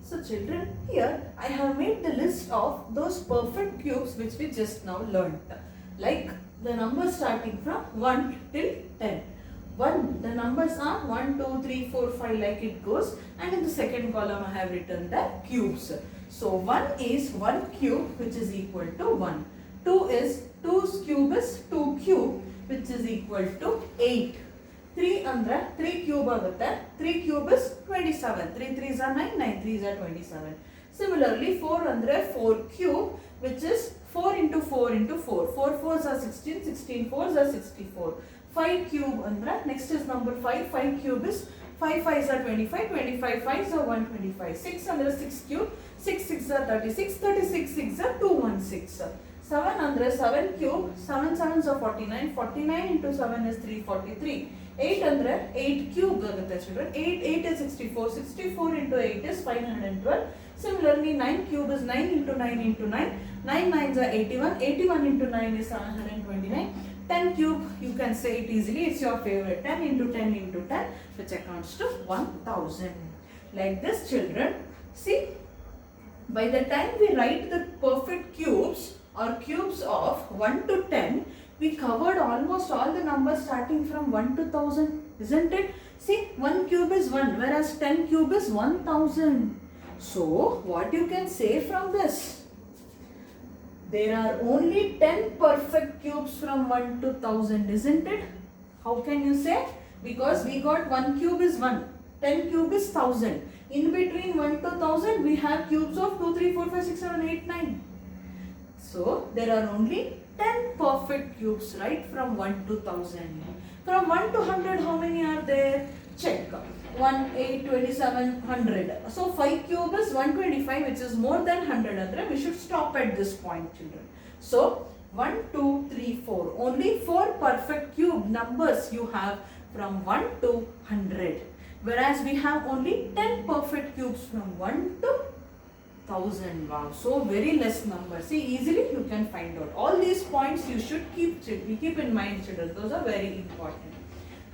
So children, here I have made the list of those perfect cubes which we just now learnt. Like the numbers starting from 1 till 10. The numbers are 1, 2, 3, 4, 5 like it goes, and in the second column I have written the cubes. So 1 is 1 cube which is equal to 1. 2 is 2's cube is 2 cube which is equal to 8. 3 andre 3 cube agutte. 3 cube is 27. 3 3s are 9, 9 3s are 27. Similarly 4 andre 4 cube which is 4 into 4 into 4. 4 4s are 16, 16 4s are 64. 5 cube andre next is number 5. 5 cube is 5 5s are 25, 25 5s are 125. 6 andre 6 cube, 6 6s are 36, 36 6s are 216. 7 andre 7 cube, 7 7s are 49, 49 into 7 is 343. 8 andre 8 cube agutte children. 8 is 64, 64 into 8 is 512. Similarly 9 cube is 9 into 9 into 9, 9 9s are 81, 81 into 9 is 729. 10 cube, you can say it easily, it's your favorite. 10 into 10 into 10 which accounts to 1000. Like this children, see, by the time we write the perfect cubes or cubes of 1 to 10, we covered almost all the numbers starting from 1 to 1000, isn't it? See, 1 cube is 1, whereas 10 cube is 1000. So, what you can say from this? There are only 10 perfect cubes from 1 to 1000, isn't it? How can you say? Because we got 1 cube is 1, 10 cube is 1000. In between 1 to 1000, we have cubes of 2, 3, 4, 5, 6, 7, 8, 9. So, there are only 10 perfect cubes, right, from 1 to 1000. From 1 to 100, how many are there? Check. 1, 8, 27, 100. So, 5 cube is 125, which is more than 100. We should stop at this point, children. So, 1, 2, 3, 4. Only 4 perfect cube numbers you have from 1 to 100. Whereas we have only 10 perfect cubes from 1 to 1000. Wow, so very less number. See, easily you can find out. All these points you should keep in mind, children. Those are very important.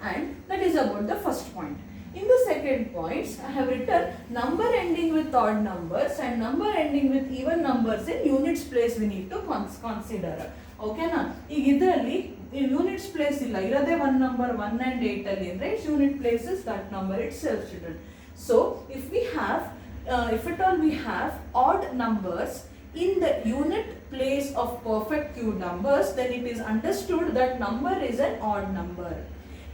And that is about the first point. In the second points, I have written number ending with odd numbers and number ending with even numbers in units place we need to consider. Okay na? In units place illa irade one number 1 and 8 alli andre its unit place is that number itself, children. So if we have if at all we have odd numbers in the unit place of perfect cube numbers, then it is understood that number is an odd number.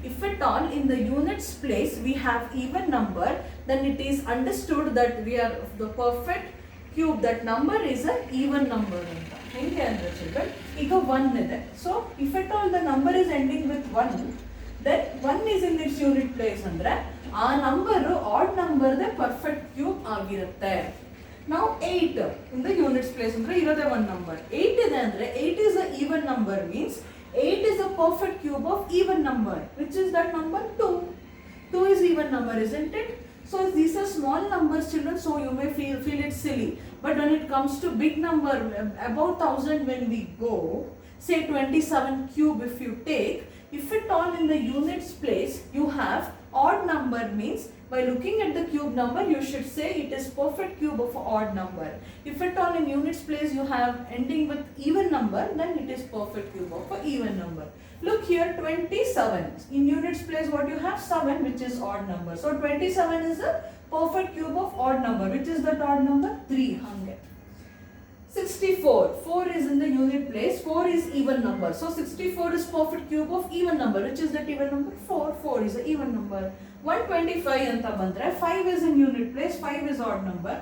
If at all in the units place we have even number, then it is understood that we are the perfect cube, that number is an even number. Henge andre children, iga 1 ide. So if at all the number is ending with 1, then 1 is in its unit place andre ಆ number odd number they perfect cube ಆಗಿರುತ್ತೆ. ನಾವು 8 in the units place ಅಂದ್ರೆ ಇರೋದೇ ಒಂದು number. 8 ಇದೆ ಅಂದ್ರೆ 8 is a even number means 8 is a perfect cube of even number, which is that number 2. 2 is even number, isn't it? So these are small numbers, children, so you may feel it silly. But when it comes to big number, about 1000 when we go, say 27 cube if you take, if at all in the units place you have odd number means by looking at the cube number you should say it is perfect cube of odd number. If at all in units place you have ending with even number, then it is perfect cube of an even number. Look here, 27. In units place what you have? 7, which is odd number. So 27 is a perfect cube of odd number. Which is that odd number? 3. 64. 4 is in the unit place. 4 is even number. So 64 is perfect cube of even number. Which is that even number? 4. 4 is an even number. 125 anta bandre 5 is in unit place. 5 is odd number.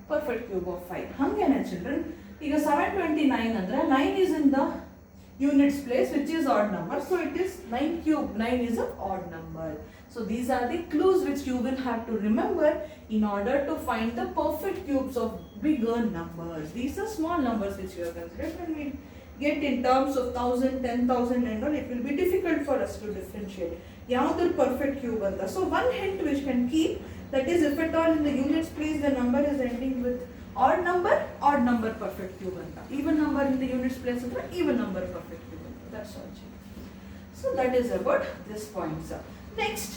Perfect cube of 5. Hangene children. Iga 729 andre 9 is in the units place, which is odd number. So it is 9 cube. 9 is an odd number. So these are the clues which you will have to remember in order to find the perfect cubes of bigger numbers. These are small numbers which you have considered. When we get in terms of 1000, 10,000 and all, it will be difficult for us to differentiate. Yavadu perfect cube anta. So one hint which can keep, that is if at all in the units place the number is ending with odd number perfect cube anta. Even number in the units place anta, even number perfect cube anta. That's all. So that is about this point, sir. Next,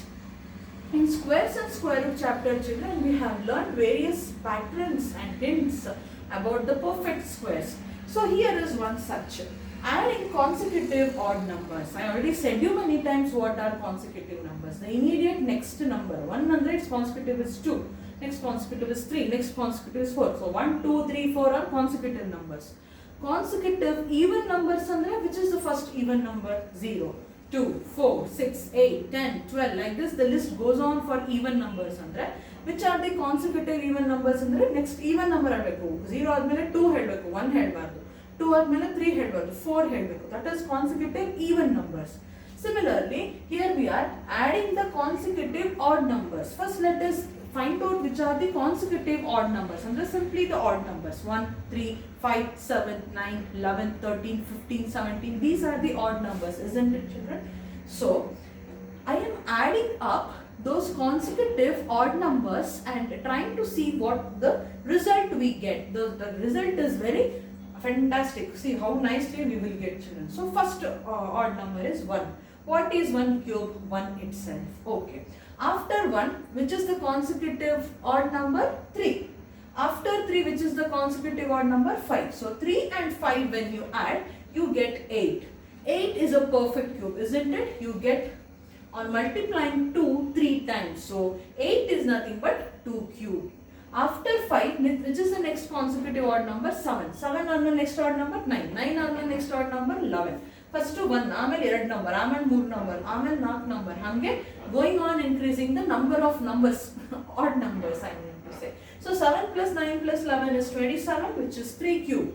In squares and square root chapter, children, we have learned various patterns and hints about the perfect squares. So here is one such. Adding consecutive odd numbers. I already said you many times what are consecutive numbers. The immediate next number. 100 consecutive is 2. Next consecutive is 3. Next consecutive is 4. So 1, 2, 3, 4 are consecutive numbers. Consecutive even numbers andre, which is the first even number? 0. 2, 4, 6, 8, 10, 12, like this the list goes on for even numbers andre. Which are the consecutive even numbers andre? Next even number helbeku. 0 admele 2 helbeku, 1 helbardu. 2 admele 3 helbardu, 4 helbeku. That is consecutive even numbers. Similarly, here we are adding the consecutive odd numbers. First let us find out which are the consecutive odd numbers. And simply the odd numbers. 1, 3, 5, 7, 9, 11, 13, 15, 17. These are the odd numbers, isn't it, children? So, I am adding up those consecutive odd numbers and trying to see what the result we get. The result is very fantastic. See how nicely we will get, children. So, first odd number is 1. What is 1 cube? 1 itself. Okay. After 1, which is the consecutive odd number? 3. After 3, which is the consecutive odd number? 5. So 3 and 5 when you add, you get 8. 8 is a perfect cube, isn't it? You get on multiplying 2 3 times. So 8 is nothing but 2 cube. After 5, which is the next consecutive odd number? 7. 7 on the next odd number? 9. 9 on the next odd number? 11. First 1, ಆಮೇಲೆ 2 number, ಆಮೇಲೆ 3 number, ಆಮೇಲೆ 4 number. ಹಂಗೆ going on increasing the number of numbers, odd numbers I mean to say. So 7 plus 9 plus 11 is 27, which is 3 cube.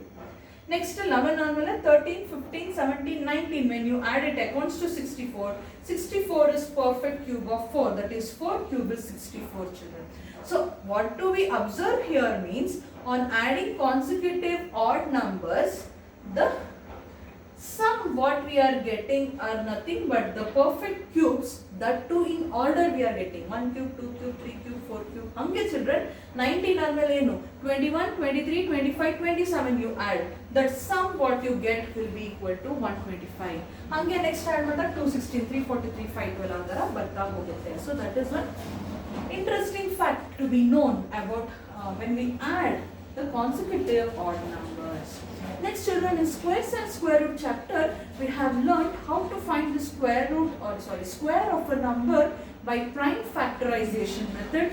Next 11 ಆಮೇಲೆ 13, 15, 17, 19. When you add it, accounts to 64. 64 is perfect cube of 4. That is 4 cube is 64, children. So what do we observe here means on adding consecutive odd numbers, the sum what we are getting are nothing but the perfect cubes, that too in order we are getting 1 cube, 2 cube, 3 cube, 4 cube. Hange children 19 admele enu 21, 23, 25, 27 you add, that sum what you get will be equal to 125. Hange next add mata 216, 343, 512 andara barta hogutte. So that is one interesting fact to be known about when we add the consecutive odd numbers. Next, children, in squares and square root chapter, we have learned how to find the square of a number by prime factorization method,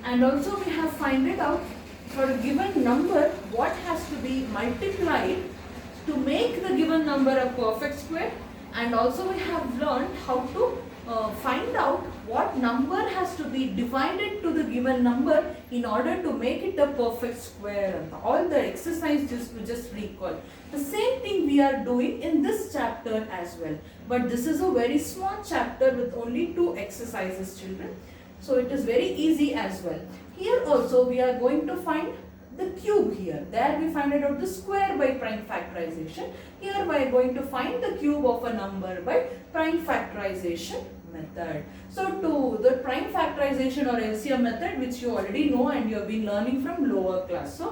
and also we have find it out for a given number what has to be multiplied to make the given number a perfect square, and also we have learned how to find out what number has to be divided to the given number in order to make it a perfect square. All the exercises we just recall. The same thing we are doing in this chapter as well. But this is a very small chapter with only 2 exercises, children. So it is very easy as well. Here also we are going to find the cube here. There we find out the square by prime factorization. Here we are going to find the cube of a number by prime factorization method. So to the prime factorization or LCM method, which you already know and you have been learning from lower class. So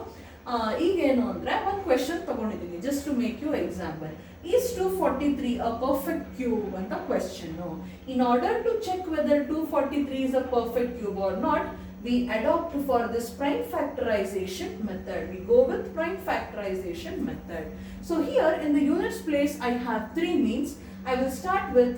ಈಗ ಏನು ಅಂದರೆ ಒಂದು question ತಗೊಂಡಿದ್ದೀನಿ just to make you example. Is 243 a perfect cube ಅಂತ question. In order to check whether 243 is a perfect cube or not, we adopt for this prime factorization method. We go with prime factorization method. So here in the units place I have 3 means I will start with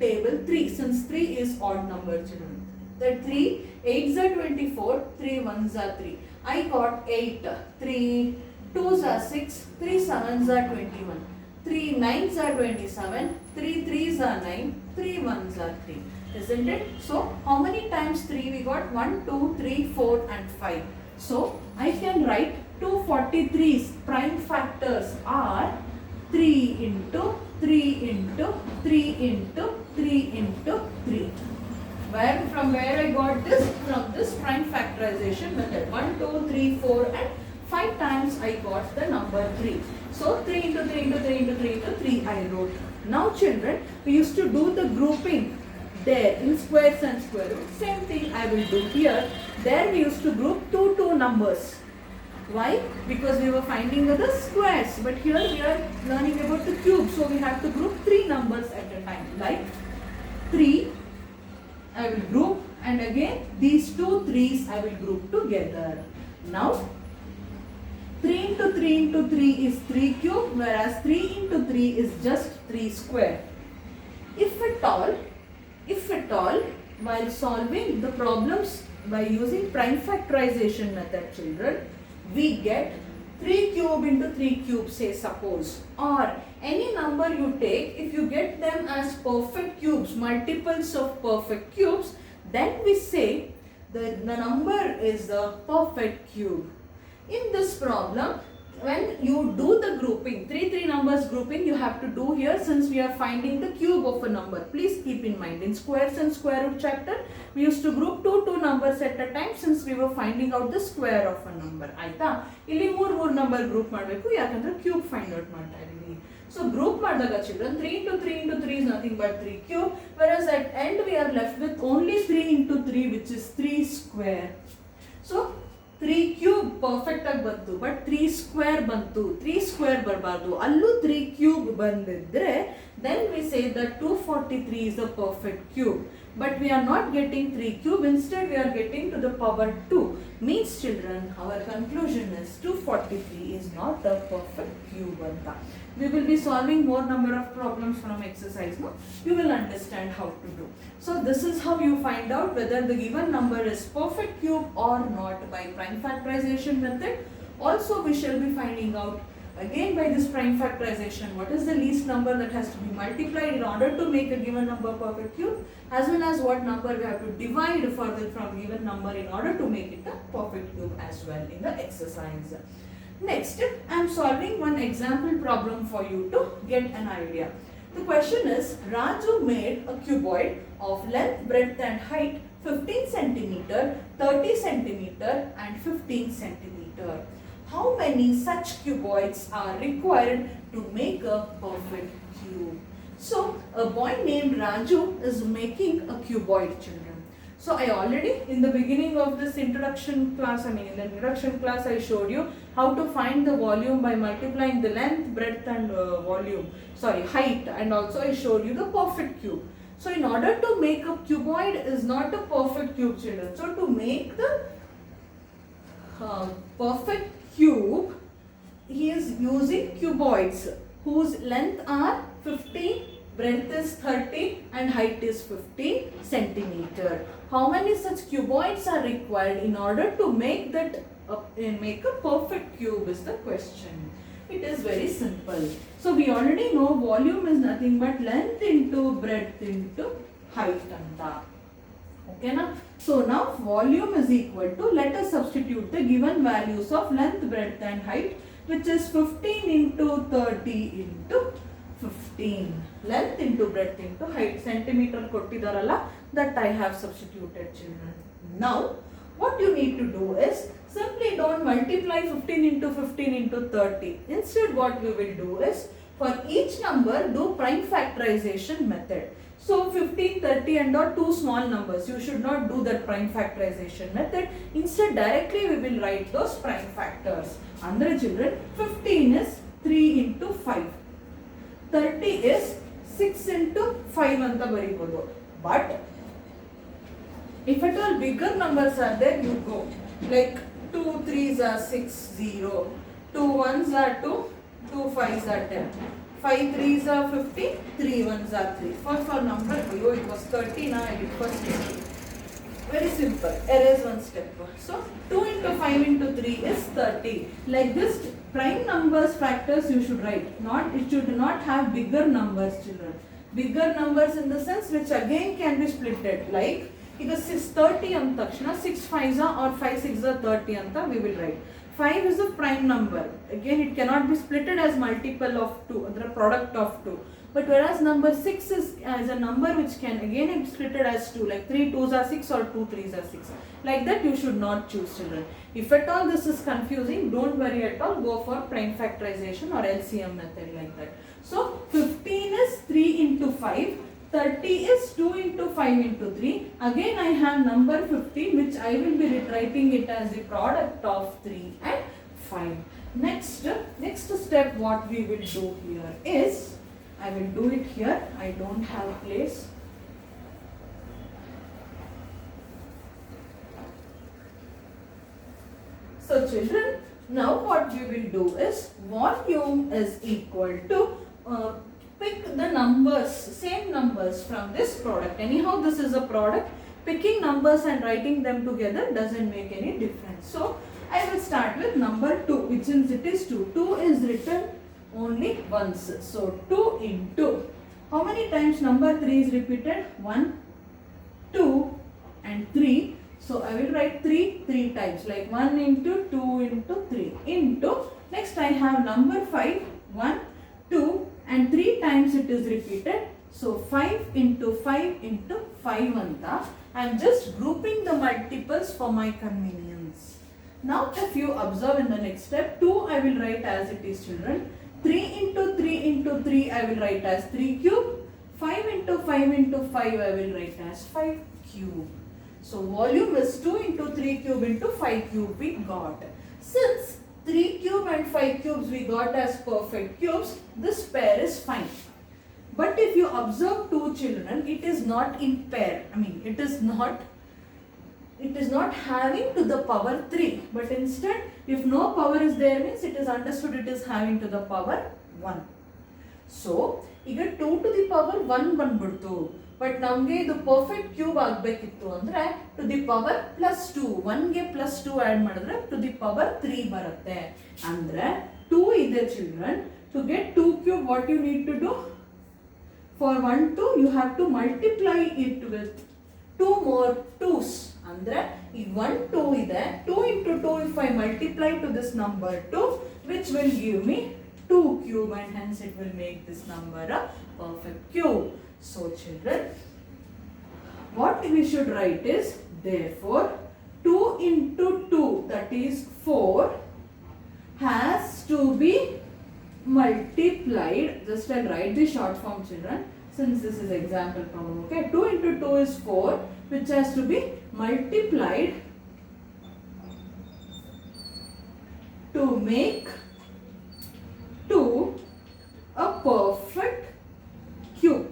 table 3 since 3 is odd number, children. The 3 8s are 24, 3 1s are 3. I got 8, 3 2s are 6, 3 7s are 21, 3 9s are 27, 3 3s are 9, 3 1s are 3. Isn't it? So how many times 3 we got? 1, 2, 3, 4 and 5. So I can write 243's prime factors are 3 into 3 into 3 into 3 into 3. From where I got this? From this prime factorization method. 1, 2, 3, 4 and 5 times I got the number 3. So 3 into 3 into 3 into 3 into 3 I wrote. Now children, we used to do the grouping there in squares and square root. Same thing I will do here. There we used to group 2 numbers. Why? Because we were finding the squares. But here we are learning about the cube. So we have to group 3 numbers at a time. Like 3, I will group and again these two 3's I will group together. Now 3 into 3 into 3 is 3 cube, whereas 3 into 3 is just 3 square. If at all, while solving the problems by using prime factorization method, children, we get 3 cube into 3 cube, say suppose, or any number you take, if you get them as perfect cubes, multiples of perfect cubes, then we say the number is the perfect cube. In this problem, when you do the grouping, 3 numbers grouping you have to do here, since we are finding the cube of a number. Please keep in mind, in squares and square root chapter, we used to group two numbers at a time, since we were finding out the square of a number. Aita, illi ಮೂರು number group ಮಾಡಬೇಕು, ಯಾಕಂದ್ರೆ cube find out ಮಾಡ್ತಾ ಇದೀವಿ. So group ಮಾಡಿದಾಗ children, 3 into 3 into 3 is nothing but 3 cube, whereas at end we are left with only 3 into 3, which is 3 square. So 3 cube perfect ಆಗಿ ಬಂತು, but 3 square ಬಂತು. 3 square ಬರಬಾರ್ದು, ಅಲ್ಲೂ 3 ಕ್ಯೂಬ್ ಬಂದಿದ್ರೆ then we say that 243 is a perfect cube. But we are not getting 3 cube, instead we are getting to the power 2. Means children, our conclusion is 243 is not a perfect cube anta. We will be solving more number of problems from exercise. No? You will understand how to do. So this is how you find out whether the given number is perfect cube or not by prime factorization method. Also we shall be finding out again by this prime factorization what is the least number that has to be multiplied in order to make a given number perfect cube, as well as what number we have to divide further from given number in order to make it a perfect cube as well in the exercise. Next, I am solving one example problem for you to get an idea. The question is, Raju made a cuboid of length, breadth and height 15 centimeter, 30 centimeter and 15 centimeter. How many such cuboids are required to make a perfect cube? So, a boy named Raju is making a cuboid, children. So, I already in the beginning of this introduction class, in the introduction class I showed you how to find the volume by multiplying the length, breadth and height, and also I showed you the perfect cube. So, in order to make a cuboid is not a perfect cube, children. So, to make the perfect cube, he is using cuboids whose length are 15, breadth is 30 and height is 15 centimeter. How many such cuboids are required in order to make that make a perfect cube is the question. It is very simple. So we already know volume is nothing but length into breadth into height anta. Okay na? So now volume is equal to, let us substitute the given values of length, breadth and height, which is 15 into 30 into 15. Length into breadth into height. Centimeter kottidaralla, that I have substituted, children. Now what you need to do is simply don't multiply 15 into 15 into 30. Instead what we will do is, for each number do prime factorization method. So 15, 30 and all two small numbers. You should not do that prime factorization method. Instead directly we will write those prime factors. Andre children, 15 is 3 into 5. 30 is 6 into 5 anta baribodu. But if at all bigger numbers are there, you go like 2 3s are 6 0, 2 1s are 2, 2 5s are 10. 5 3s are 50, 3 1s are 3. For number, it was 30, now I did first 20. Very simple, erase one step. So 2 into 5 into 3 is 30. Like this, prime numbers factors you should write. It should not have bigger numbers, children. Bigger numbers in the sense which again can be splitted. Like, ಈಗ 30 ಅಂದ ತಕ್ಷಣ 6 5s or 5 6s 30 ಅಂತ we will write. 5 is a prime number. Again, it cannot be splitted as multiple of 2, the product of 2. But whereas number 6 is as a number which can again be splitted as 2, like 3 2s are 6 or 2 3s are 6. Like that you should not choose, children. If at all this is confusing, don't worry at all, go for prime factorization or LCM method like that. So 15 is 3 into 5. 30 is 2 into 5 into 3. Again I have number 15, which I will be writing it as the product of 3 and 5. Next step what we will do here is, I will do it here. I don't have place. So children, now what we will do is volume is equal to pick the numbers, same numbers from this product. Anyhow, this is a product. Picking numbers and writing them together doesn't make any difference. So I will start with number 2, which since it is 2. 2 is written only once. So 2 into, how many times number 3 is repeated? 1, 2 and 3. So I will write 3 times, like 1 into 2 into 3 into, next I have number 5, 1, 2 and 3 times it is repeated. So 5 into 5 into 5 anta. I am just grouping the multiples for my convenience. Now if you observe in the next step, 2 I will write as it is children. 3 into 3 into 3 I will write as 3 cube. 5 into 5 into 5 I will write as 5 cube. So volume is 2 into 3 cube into 5 cube we got. Since 3 cube and 5 cubes we got as perfect cubes, this pair is fine. But if you observe 2 children, it is not in pair. I mean, it is not having to the power 3. But instead, if no power is there, means it is understood it is having to the power 1. So, ಈಗ 2 to the power 1 ಬಂದ್ಬಿಡ್ತು. But ನಮಗೆ ಇದು perfect cube ಆಗಬೇಕಿತ್ತು ಅಂದ್ರೆ to the power plus 2, 1ಗೆ plus 2 add ಮಾಡಿದ್ರೆ to the power 3 ಬರುತ್ತೆ. ಅಂದ್ರೆ 2 ಇದೆ children. To get 2 cube what you need to do? For 1, 2, you have to multiply it with 2 more 2's. Andre, if 1, 2 ಇದೆ, 2 into 2 if I multiply to this number 2, which will give me 2 cube and hence it will make this number a perfect cube. So children, what we should write is, therefore, 2 into 2 that is 4 has to be multiplied. Just I'll write the short form children since this is example problem. Okay, 2 into 2 is 4 which has to be multiplied to make 2 a perfect cube.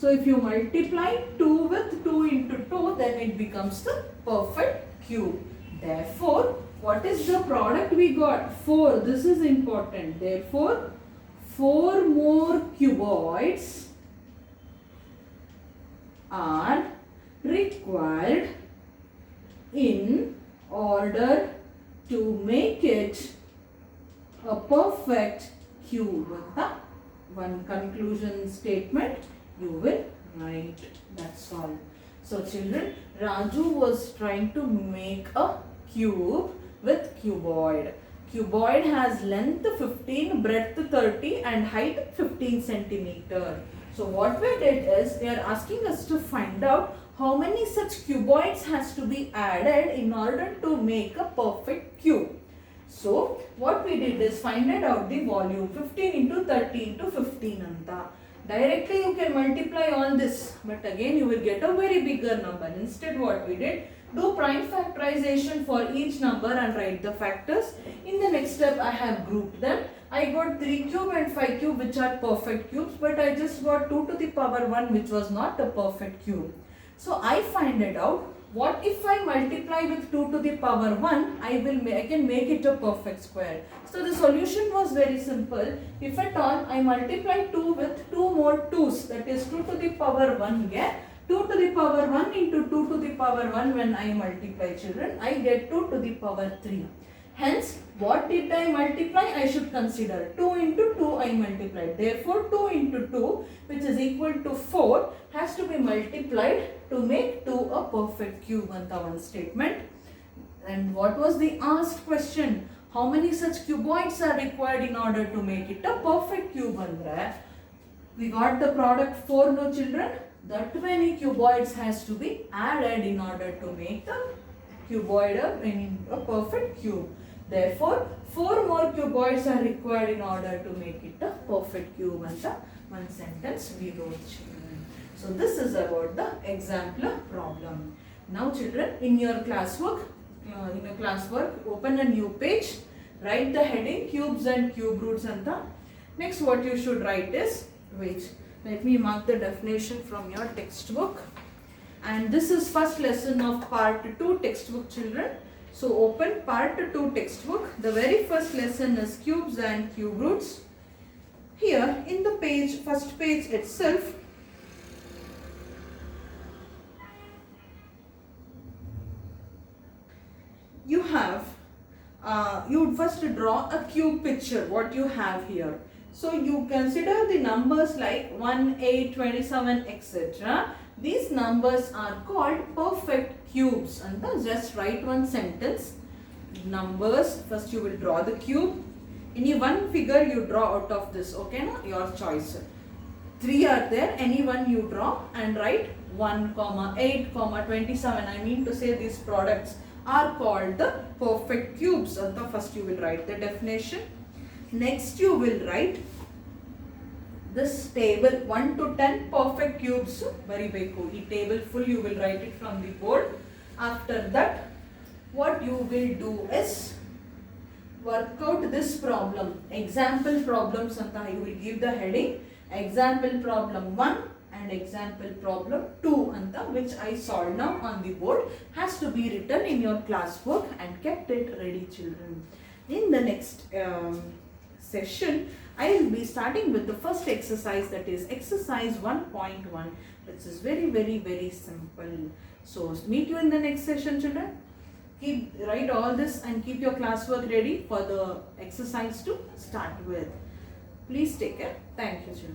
So if you multiply 2 with 2 into 2, then it becomes the perfect cube. Therefore, what is the product we got? 4. This is important. Therefore, 4 more cuboids are required in order to make it a perfect cube. One conclusion statement you will write. That's all. So children, Raju was trying to make a cube with cuboid. Cuboid has length 15, breadth 30 and height 15 centimeter. So what we did is, they are asking us to find out how many such cuboids has to be added in order to make a perfect cube. So what we did is find out the volume 15 into 30 into 15 anta. Directly you can multiply all this, but again you will get a very bigger number. Instead what we did, do prime factorization for each number and write the factors. In the next step I have grouped them. I got 3 cube and 5 cube which are perfect cubes, but I just got 2 to the power 1 which was not a perfect cube. So I find it out. What if I multiply with 2 to the power 1, I can make it a perfect square. So the solution was very simple. If at all I multiply 2 with 2 more 2's, that is 2 to the power 1 get 2 to the power 1 into 2 to the power 1 when I multiply children, I get 2 to the power 3. Hence, what did I multiply? I should consider 2 into 2 I multiplied. Therefore, 2 into 2 which is equal to 4 has to be multiplied to make 2 a perfect cube. One statement. And what was the asked question? How many such cuboids are required in order to make it a perfect cube? We got the product 4, no children? That many cuboids has to be added in order to make the cuboid a perfect cube. Therefore, 4 more cuboids are required in order to make it a perfect cube. And the one sentence we wrote children. So this is about the exemplar problem. Now children, in your classwork, open a new page, write the heading cubes and cube roots. And next what you should write is, wait, let me mark the definition from your textbook. And this is first lesson of part 2 textbook children. So open part 2 textbook. The very first lesson is cubes and cube roots. Here in the page, first page itself, you have, you would first draw a cube picture, what you have here. So you consider the numbers like 1, 8, 27, etc. These numbers are called perfect cubes. And just write one sentence. Numbers, first you will draw the cube. Any one figure you draw out of this, okay, no? Your choice. 3 are there, any one you draw and write 1, 8, 27. I mean to say these products are called the perfect cubes. And first you will write the definition. Next you will write this table 1 to 10 perfect cubes. Baribeku. This table full you will write it from the board. After that, what you will do is work out this problem. Example problems anta you will give the heading. Example problem 1 and example problem 2 anta, which I solved now on the board, has to be written in your class book and kept it ready, children. In the next session, I will be starting with the first exercise, that is exercise 1.1, which is very simple. So meet you in the next session, children. Write all this and keep your classwork ready for the exercise to start with. Please take care. Thank you, children.